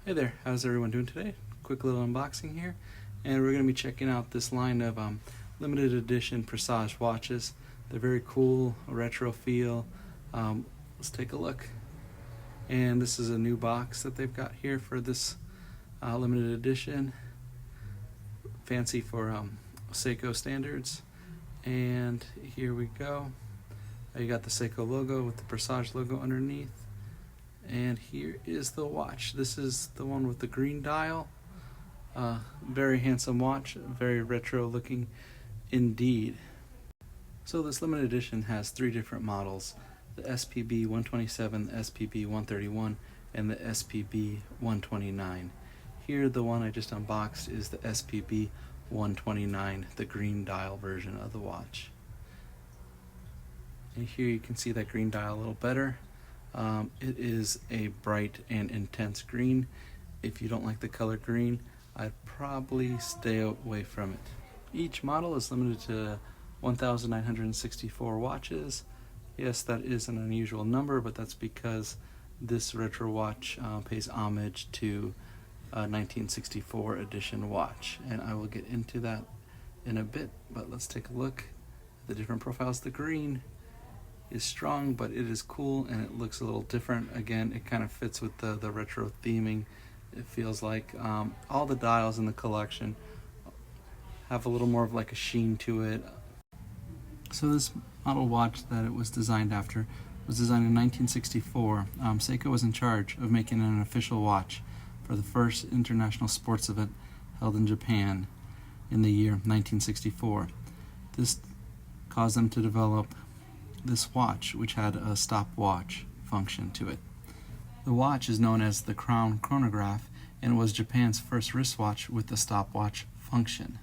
Hey there, how's everyone doing today? Quick little unboxing here, and we're going to be checking out this line of limited edition Presage watches. They're very cool, a retro feel. Let's take a look. And this is a new box that they've got here for this limited edition. Fancy for Seiko standards. And here we go. You got the Seiko logo with the Presage logo underneath. And here is the watch. This is the one with the green dial. Very handsome watch, very retro looking indeed. So this limited edition has three different models: the SPB127, the SPB131, and the SPB129. Here the one I just unboxed is the SPB129, the green dial version of the watch. And here you can see that green dial a little better. It is a bright and intense green. If you don't like the color green, I'd probably stay away from it. Each model is limited to 1,964 watches. Yes, that is an unusual number, but that's because this retro watch pays homage to a 1964 edition watch, and I will get into that in a bit. But let's take a look at the different profiles. The green is strong, but it is cool and it looks a little different. Again, it kind of fits with the retro theming. It feels like all the dials in the collection have a little more of like a sheen to it. So this model watch that it was designed after was designed in 1964. Seiko was in charge of making an official watch for the first international sports event held in Japan in the year 1964. This caused them to develop this watch, which had a stopwatch function to it. The watch is known as the Chronograph and was Japan's first wristwatch with the stopwatch function.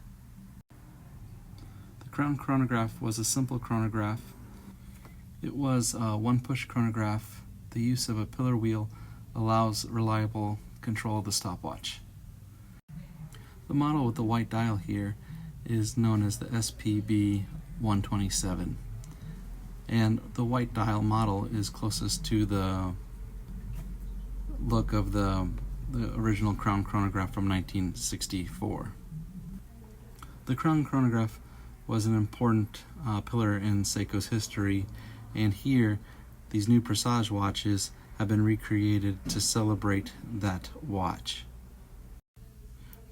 The Chronograph was a simple chronograph. It was a one-push chronograph. The use of a pillar wheel allows reliable control of the stopwatch. The model with the white dial here is known as the SPB127. And the white dial model is closest to the look of the original Crown Chronograph from 1964. The Crown Chronograph was an important pillar in Seiko's history, and here these new Presage watches have been recreated to celebrate that watch.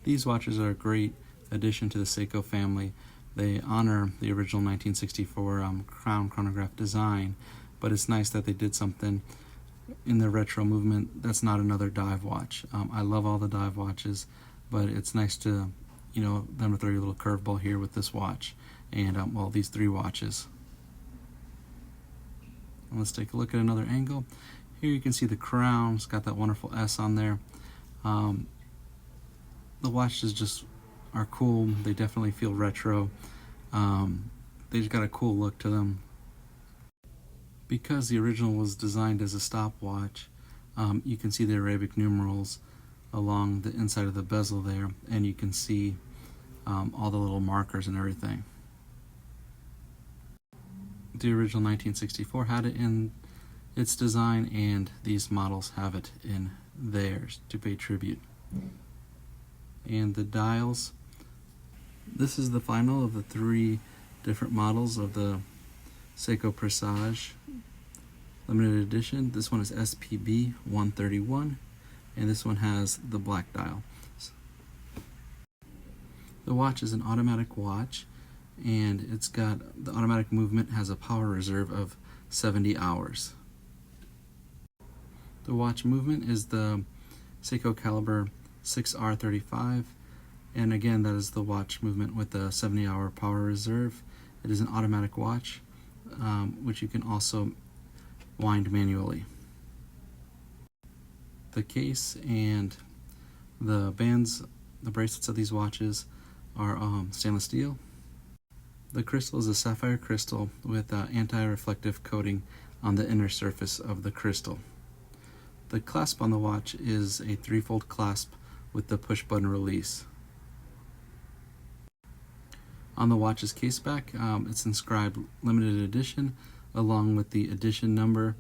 These watches are a great addition to the Seiko family. They honor the original 1964 Crown Chronograph design, but it's nice that they did something in the retro movement that's not another dive watch. I love all the dive watches, but it's nice to, them to throw you a little curveball here with this watch, and well, these three watches. And let's take a look at another angle. Here you can see the crown. It's got that wonderful S on there. The watches just are cool. They definitely feel retro. They just got a cool look to them. Because the original was designed as a stopwatch, you can see the Arabic numerals along the inside of the bezel there, and you can see all the little markers and everything. The original 1964 had it in its design, and these models have it in theirs to pay tribute. And the dials. This is the final of the three different models of the Seiko Presage limited edition. This one is SPB131, and this one has the black dial. The watch is an automatic watch, and it's got the automatic movement has a power reserve of 70 hours. The watch movement is the Seiko caliber 6R35. And again, that is the watch movement with the 70-hour power reserve. It is an automatic watch, which you can also wind manually. The case and the bands, the bracelets of these watches are stainless steel. The crystal is a sapphire crystal with anti-reflective coating on the inner surface of the crystal. The clasp on the watch is a three-fold clasp with the push button release. On the watch's caseback, it's inscribed limited edition along with the edition number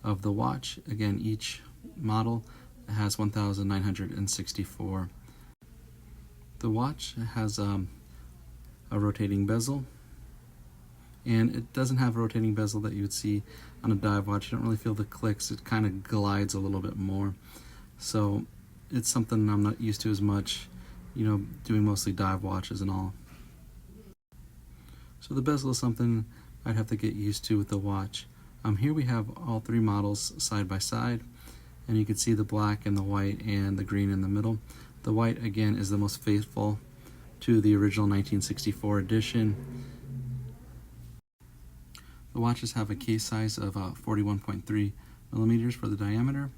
of the watch. Again, each model has 1,964. The watch has a rotating bezel, and it doesn't have a rotating bezel that you would see on a dive watch. You don't really feel the clicks. It kind of glides a little bit more. So it's something I'm not used to as much, doing mostly dive watches and all. So the bezel is something I'd have to get used to with the watch. Here we have all three models side by side, and you can see the black and the white and the green in the middle. The white, again, is the most faithful to the original 1964 edition. The watches have a case size of 41.3 millimeters for the diameter,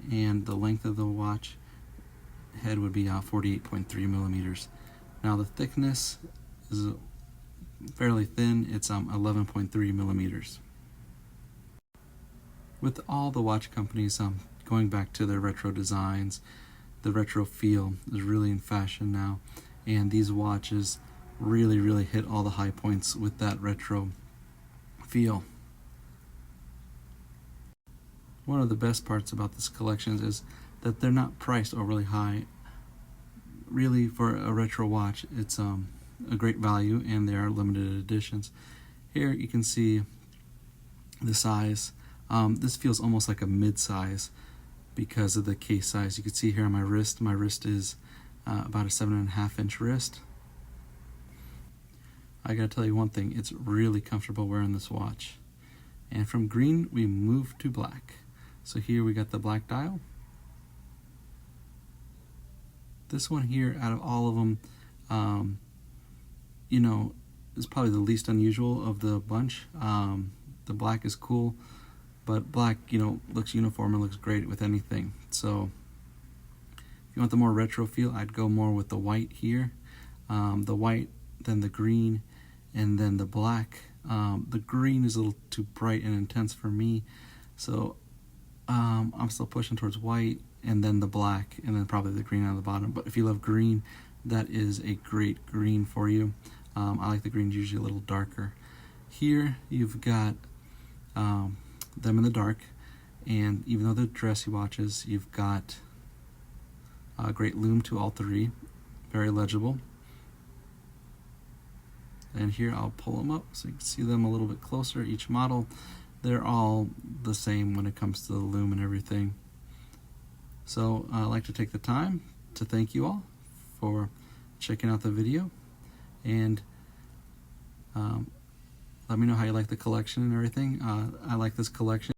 and the length of the watch head would be 48.3 millimeters. Now the thickness is fairly thin. It's 11.3 millimeters. With all the watch companies going back to their retro designs, the retro feel is really in fashion now, and these watches really hit all the high points with that retro feel. One of the best parts about this collection is that they're not priced overly high. Really, for a retro watch, it's a great value, and they are limited editions. Here you can see the size. This feels almost like a mid-size because of the case size. You can see here on my wrist is about a 7.5 inch wrist. I gotta tell you one thing, it's really comfortable wearing this watch. And from green, we move to black. So here we got the black dial. This one here, out of all of them, is probably the least unusual of the bunch. The black is cool, but black, looks uniform and looks great with anything. So if you want the more retro feel, I'd go more with the white here. The white, then the green, and then the black. The green is a little too bright and intense for me, so I'm still pushing towards white, and then the black, and then probably the green on the bottom. But if you love green, that is a great green for you. I like the greens usually a little darker. Here you've got them in the dark, and even though they're dressy watches, you've got a great lume to all three, very legible. And here I'll pull them up so you can see them a little bit closer. Each model, they're all the same when it comes to the lume and everything. So I'd like to take the time to thank you all for checking out the video, and let me know how you like the collection and everything. I like this collection.